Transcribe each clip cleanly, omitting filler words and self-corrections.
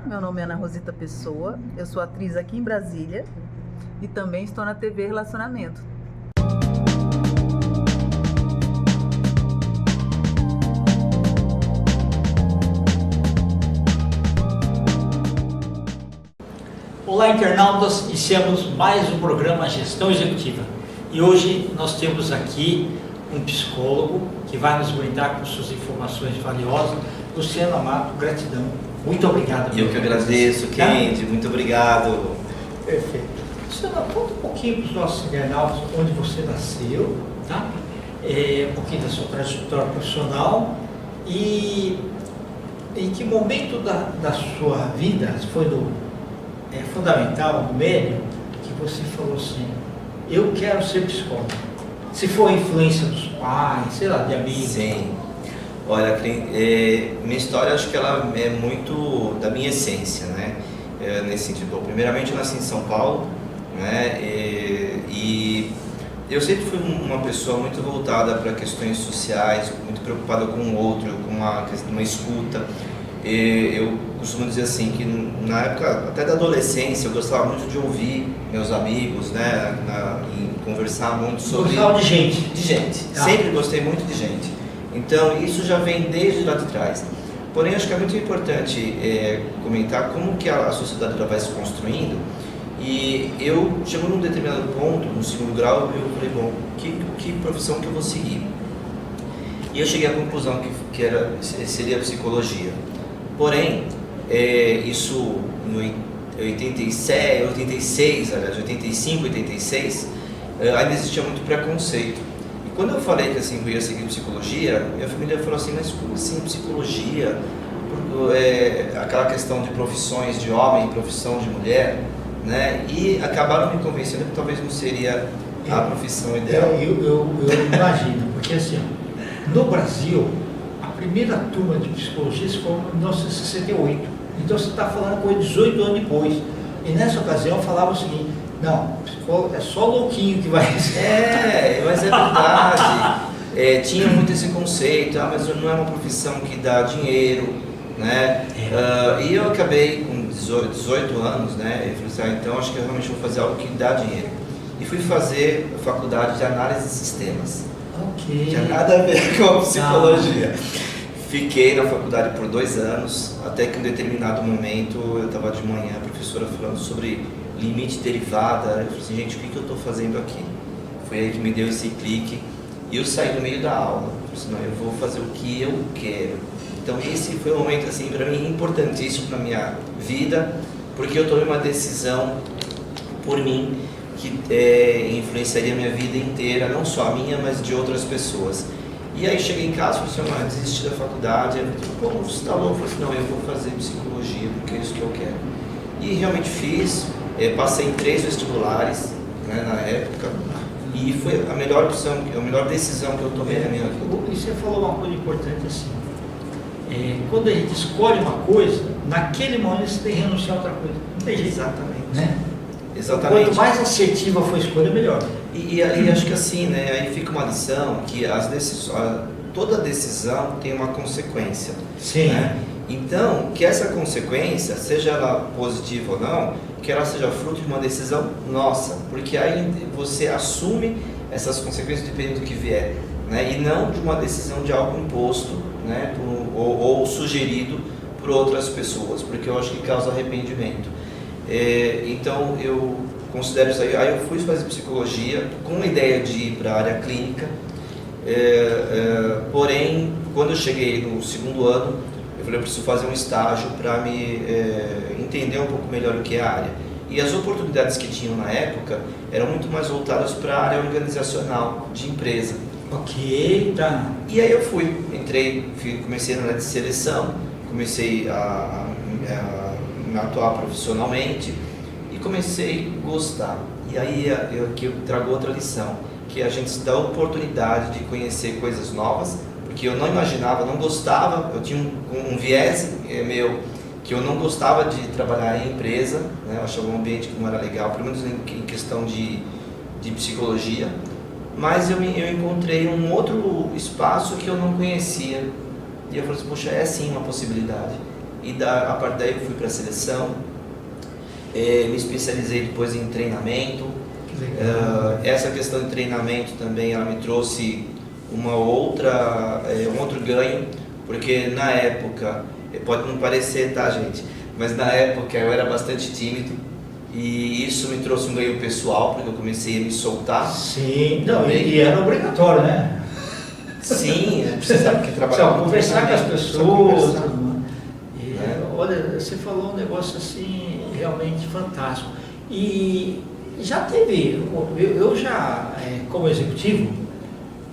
Meu nome é Ana Rosita Pessoa, eu sou atriz aqui em Brasília e também estou na TV Relacionamento. Olá, internautas, iniciamos mais um programa Gestão Executiva e hoje nós temos aqui um psicólogo que vai nos brindar com suas informações valiosas. Luciano Amato, gratidão, muito obrigado. Eu que agradeço, Kendi, muito obrigado. Perfeito. Luciano, conta um pouquinho para os nossos internautas onde você nasceu, tá? Um pouquinho da sua trajetória profissional e em que momento da sua vida foi fundamental, no médio, que você falou assim, eu quero ser psicólogo. Se for a influência dos pais, sei lá, de amigos. Sim. Olha, minha história, acho que ela é muito da minha essência, né? Nesse sentido. Bom, primeiramente, eu nasci em São Paulo, né? E eu sempre fui uma pessoa muito voltada para questões sociais, muito preocupada com o outro, com uma escuta. Eu costumo dizer assim que na época até da adolescência eu gostava muito de ouvir meus amigos, né, e conversar muito sobre... Gostava de gente? De gente, sempre gostei muito de gente. Então isso já vem desde lá de trás. Porém acho que é muito importante comentar como que a sociedade vai se construindo. E eu chegou num determinado ponto, no segundo grau, eu falei, bom, que profissão que eu vou seguir? E eu cheguei à conclusão que seria psicologia. Porém, isso em 87, 86, aliás, 85, 86, ainda existia muito preconceito. E quando eu falei que assim, eu ia seguir psicologia, minha família falou assim, mas como assim psicologia? Aquela questão de profissões de homem e profissão de mulher, né? E acabaram me convencendo que talvez não seria a profissão ideal. Eu imagino, porque assim, no Brasil, a primeira turma de psicologia se formou em 1968. Então você está falando com 18 anos depois. E nessa ocasião eu falava o seguinte, não, psicólogo é só louquinho que vai ser. Mas é verdade. Tinha muito esse conceito, mas não é uma profissão que dá dinheiro, né? E eu acabei com 18 anos, né? Eu falei assim, então acho que eu realmente vou fazer algo que dá dinheiro. E fui fazer a faculdade de análise de sistemas. Ok. Tinha nada a ver com a psicologia. Fiquei na faculdade por 2 anos, até que em um determinado momento eu estava de manhã, a professora falando sobre limite derivada. Eu falei assim, gente, o que eu estou fazendo aqui? Foi aí que me deu esse clique e eu saí no meio da aula. Eu falei assim, não, eu vou fazer o que eu quero. Então esse foi um momento assim, para mim, importantíssimo na minha vida, porque eu tomei uma decisão por mim que influenciaria a minha vida inteira, não só a minha, mas de outras pessoas. E aí cheguei em casa e falei assim, desisti da faculdade. Aí eu falei, pô, você está louco? Eu falei assim, não, eu vou fazer psicologia, porque é isso que eu quero. E realmente fiz, passei em 3 vestibulares, né, na época, e foi a melhor opção, a melhor decisão que eu tomei na minha vida. E você falou uma coisa importante assim, quando a gente escolhe uma coisa, naquele momento você tem que renunciar a outra coisa. Não tem jeito. Exatamente. Né? Exatamente. Quanto mais assertiva for a escolha, melhor. E acho que assim, né, aí fica uma lição que toda decisão tem uma consequência. Sim. Né? Então, que essa consequência, seja ela positiva ou não, que ela seja fruto de uma decisão nossa, porque aí você assume essas consequências dependendo do que vier, né? E não de uma decisão de algo imposto, né, ou sugerido por outras pessoas, porque eu acho que causa arrependimento. Então eu considero isso aí. Aí eu fui fazer psicologia com a ideia de ir para a área clínica, porém quando eu cheguei no segundo ano eu falei, eu preciso fazer um estágio para me entender um pouco melhor o que é a área. E as oportunidades que tinham na época eram muito mais voltadas para a área organizacional de empresa. Ok, tá. E aí eu comecei na área de seleção, comecei a atuar profissionalmente e comecei a gostar. E aí eu trago outra lição, que a gente se dá a oportunidade de conhecer coisas novas, porque eu não imaginava, não gostava, eu tinha um viés meu, que eu não gostava de trabalhar em empresa, né? Eu achava um ambiente que não era legal, pelo menos em questão de psicologia, mas eu encontrei um outro espaço que eu não conhecia, e eu falei assim, poxa, é sim uma possibilidade. e a partir daí eu fui para a seleção, me especializei depois em treinamento. Essa questão de treinamento também ela me trouxe um outro ganho, porque na época, pode não parecer, tá, gente? Mas na época eu era bastante tímido e isso me trouxe um ganho pessoal, porque eu comecei a me soltar. Sim, não, e era obrigatório, né? Sim, precisava trabalhar. Conversar com as pessoas. Olha, você falou um negócio assim realmente fantástico. E já teve, eu já, como executivo,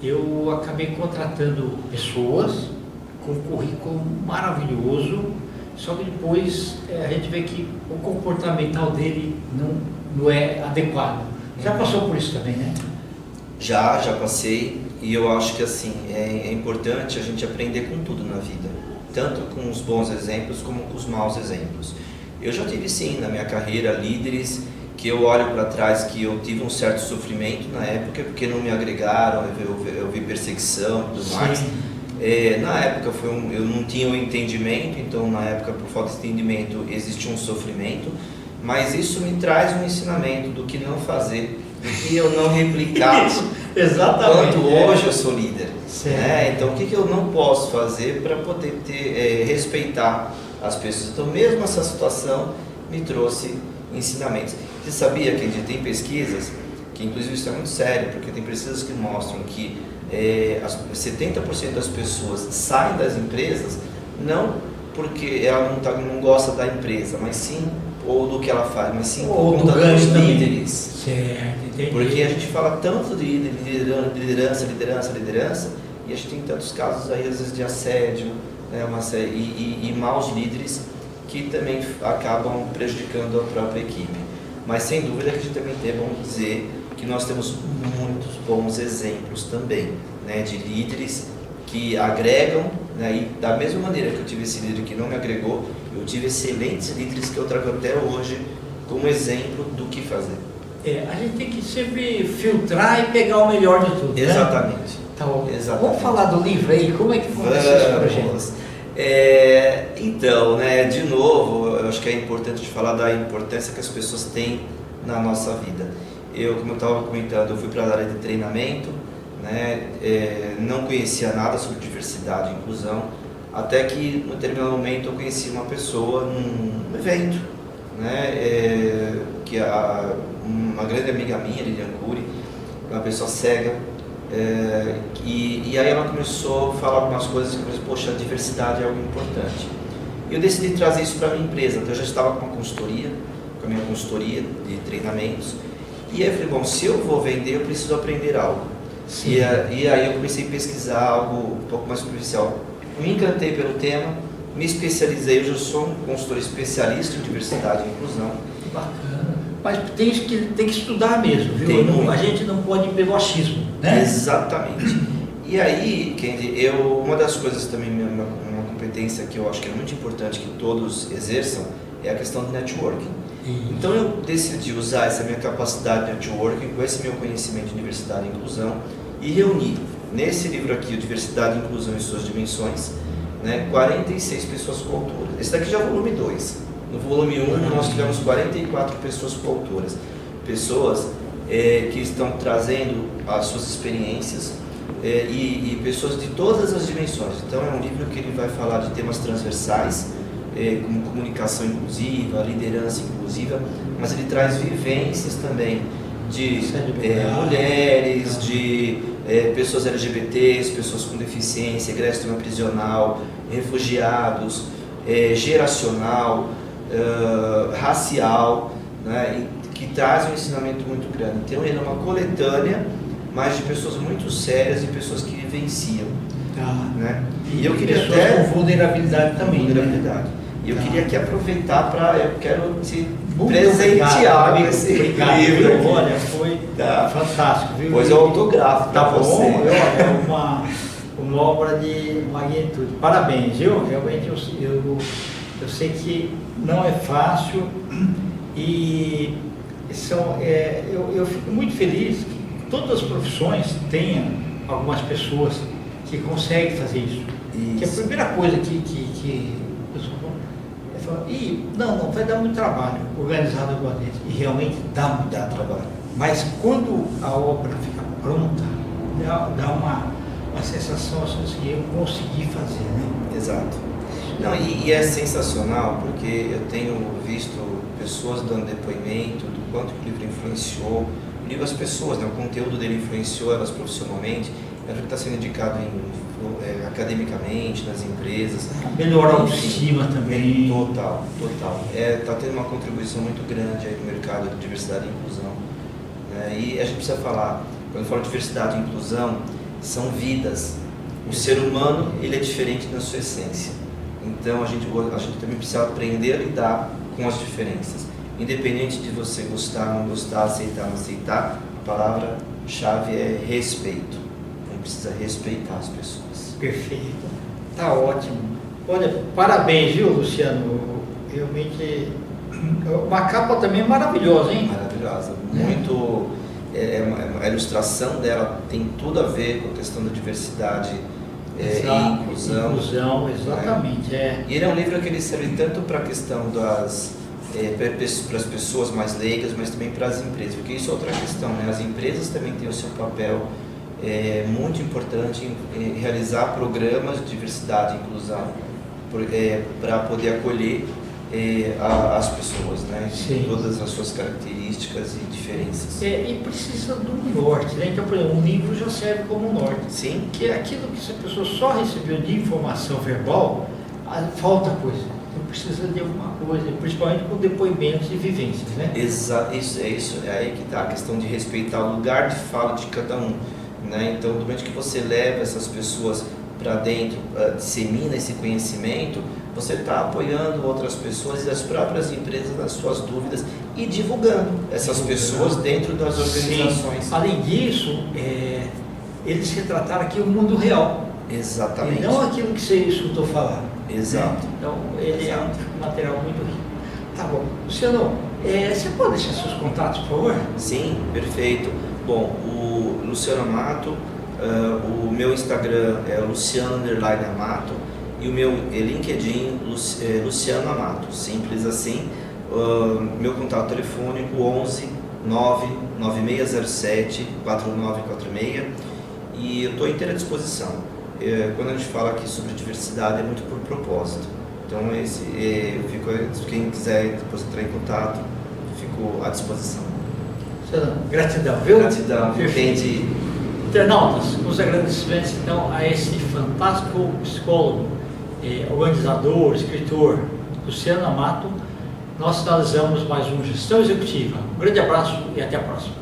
eu acabei contratando pessoas com um currículo maravilhoso, só que depois a gente vê que o comportamental dele não é adequado. Já passou por isso também, né? Já passei, e eu acho que assim, é importante a gente aprender com tudo na vida, tanto com os bons exemplos como com os maus exemplos. Eu já tive sim na minha carreira líderes que eu olho para trás que eu tive um certo sofrimento na época porque não me agregaram, eu vi perseguição e tudo mais. Na época eu não tinha o entendimento, então na época por falta de entendimento existia um sofrimento, mas isso me traz um ensinamento do que não fazer, do que eu não replicar. Exatamente. Quanto hoje eu sou líder. Então o que eu não posso fazer para poder respeitar as pessoas? Então mesmo essa situação me trouxe ensinamentos. Você sabia que tem pesquisas, que inclusive isso é muito sério, porque tem pesquisas que mostram que 70% das pessoas saem das empresas não porque ela não gosta da empresa, mas sim, ou do que ela faz, mas sim por conta dos líderes. Certo, entendi. Porque a gente fala tanto de liderança, e a gente tem tantos casos aí, às vezes, de assédio, né, e maus líderes que também acabam prejudicando a própria equipe. Mas sem dúvida que a gente também tem, vamos dizer, que nós temos muitos bons exemplos também, né, de líderes que agregam, né, e da mesma maneira que eu tive esse líder que não me agregou, eu tive excelentes líderes que eu trago até hoje como exemplo do que fazer. A gente tem que sempre filtrar e pegar o melhor de tudo. Exatamente. Né? Então, Exatamente. Vamos falar do livro aí, como é que aconteceu esse projeto? Então, né, de novo, eu acho que é importante falar da importância que as pessoas têm na nossa vida. Como eu estava comentando, eu fui para a área de treinamento, né, não conhecia nada sobre diversidade e inclusão, até que, em determinado momento, eu conheci uma pessoa num evento, né, que uma grande amiga minha, Lilian Cury, uma pessoa cega, e aí ela começou a falar algumas coisas que eu falei, poxa, a diversidade é algo importante. E eu decidi trazer isso para a minha empresa, então eu já estava com a minha consultoria de treinamentos, e aí eu falei, bom, se eu vou vender, eu preciso aprender algo. E aí eu comecei a pesquisar algo um pouco mais superficial. Me encantei pelo tema, me especializei, hoje eu sou um consultor especialista em diversidade e inclusão. Que bacana. Mas tem que estudar mesmo, viu? A gente não pode ir pelo achismo, né? Exatamente. E aí, Kendi, uma das coisas também, uma competência que eu acho que é muito importante que todos exerçam, é a questão do networking. Então eu decidi usar essa minha capacidade de networking, com esse meu conhecimento de diversidade e inclusão, e reunir nesse livro aqui, o Diversidade e Inclusão em Suas Dimensões, né, 46 pessoas coautoras. Esse daqui já é o volume 2. No volume 1 nós tivemos 44 pessoas coautoras, pessoas que estão trazendo as suas experiências e pessoas de todas as dimensões. Então é um livro que ele vai falar de temas transversais, como comunicação inclusiva, liderança inclusiva, mas ele traz vivências também de mulheres, de pessoas LGBTs, pessoas com deficiência, egresso de uma prisional, refugiados, geracional, racial, né, que traz um ensinamento muito grande. Então ele é uma coletânea, mas de pessoas muito sérias e pessoas que vivenciam. Né? E eu queria até com vulnerabilidade também. Vulnerabilidade. Né? E eu queria aqui aproveitar eu quero te presentear com esse livro. Olha, foi fantástico, viu? Pois eu autografo. Tá bom, é uma obra de magnitude. Parabéns, viu? Realmente eu sei que não é fácil e eu fico muito feliz que todas as profissões tenham algumas pessoas que conseguem fazer isso. Que a primeira coisa que fala, não, vai dar muito trabalho organizado igual dele. E realmente dá muito trabalho. Mas quando a obra fica pronta, dá uma sensação assim, que eu consegui fazer, né? Exato. Não, e é sensacional, porque eu tenho visto pessoas dando depoimento do quanto o livro influenciou. O livro, as pessoas, né, o conteúdo dele influenciou elas profissionalmente. É o que está sendo indicado academicamente, nas empresas. Melhora a autoestima também. Total. Está tendo uma contribuição muito grande aí no mercado de diversidade e inclusão. E a gente precisa falar, quando eu falo diversidade e inclusão, são vidas. O ser humano, ele é diferente na sua essência. Então a gente também precisa aprender a lidar com as diferenças. Independente de você gostar, não gostar, aceitar, não aceitar, a palavra-chave é respeito. A gente precisa respeitar as pessoas. Perfeito. Tá ótimo. Olha, parabéns, viu, Luciano? Realmente, uma capa também maravilhosa, hein? Maravilhosa. Muito... a ilustração dela tem tudo a ver com a questão da diversidade e inclusão. Inclusão, exatamente. E ele é um livro que ele serve tanto para a questão para as pessoas mais leigas, mas também para as empresas, porque isso é outra questão, né? As empresas também têm o seu papel muito importante em realizar programas de diversidade e inclusão para poder acolher as pessoas, né? Sim. Todas as suas características e diferenças. E precisa do norte, né? Então, por exemplo, um livro já serve como norte. Sim. Que é aquilo que se a pessoa só recebeu de informação verbal, falta coisa. Então precisa de alguma coisa, principalmente com depoimentos e vivências, né? Isso, é aí que está a questão de respeitar o lugar de fala de cada um, né? Então, durante que você leva essas pessoas para dentro, dissemina esse conhecimento, você está apoiando outras pessoas e as próprias empresas nas suas dúvidas e divulgando essas pessoas dentro das organizações. Sim. Além disso, eles retrataram aqui o mundo real. Exatamente. E não aquilo que você escutou falar. Exato. Então, ele é um material muito rico. Tá bom. Luciano, você pode deixar seus contatos, por favor? Sim, perfeito. Bom, o Luciano Amato, o meu Instagram é Luciano_Amato e o meu LinkedIn Luciano Amato, simples assim. Meu contato telefônico 11 99607 4946 e eu estou inteira à disposição. Quando a gente fala aqui sobre diversidade é muito por propósito. Então quem quiser depois entrar em contato, fico à disposição. Gratidão, viu? Gratidão, entendi. Internautas, os agradecimentos então a esse fantástico psicólogo, organizador, escritor, Luciano Amato. Nós finalizamos mais um Gestão Executiva. Um grande abraço e até a próxima.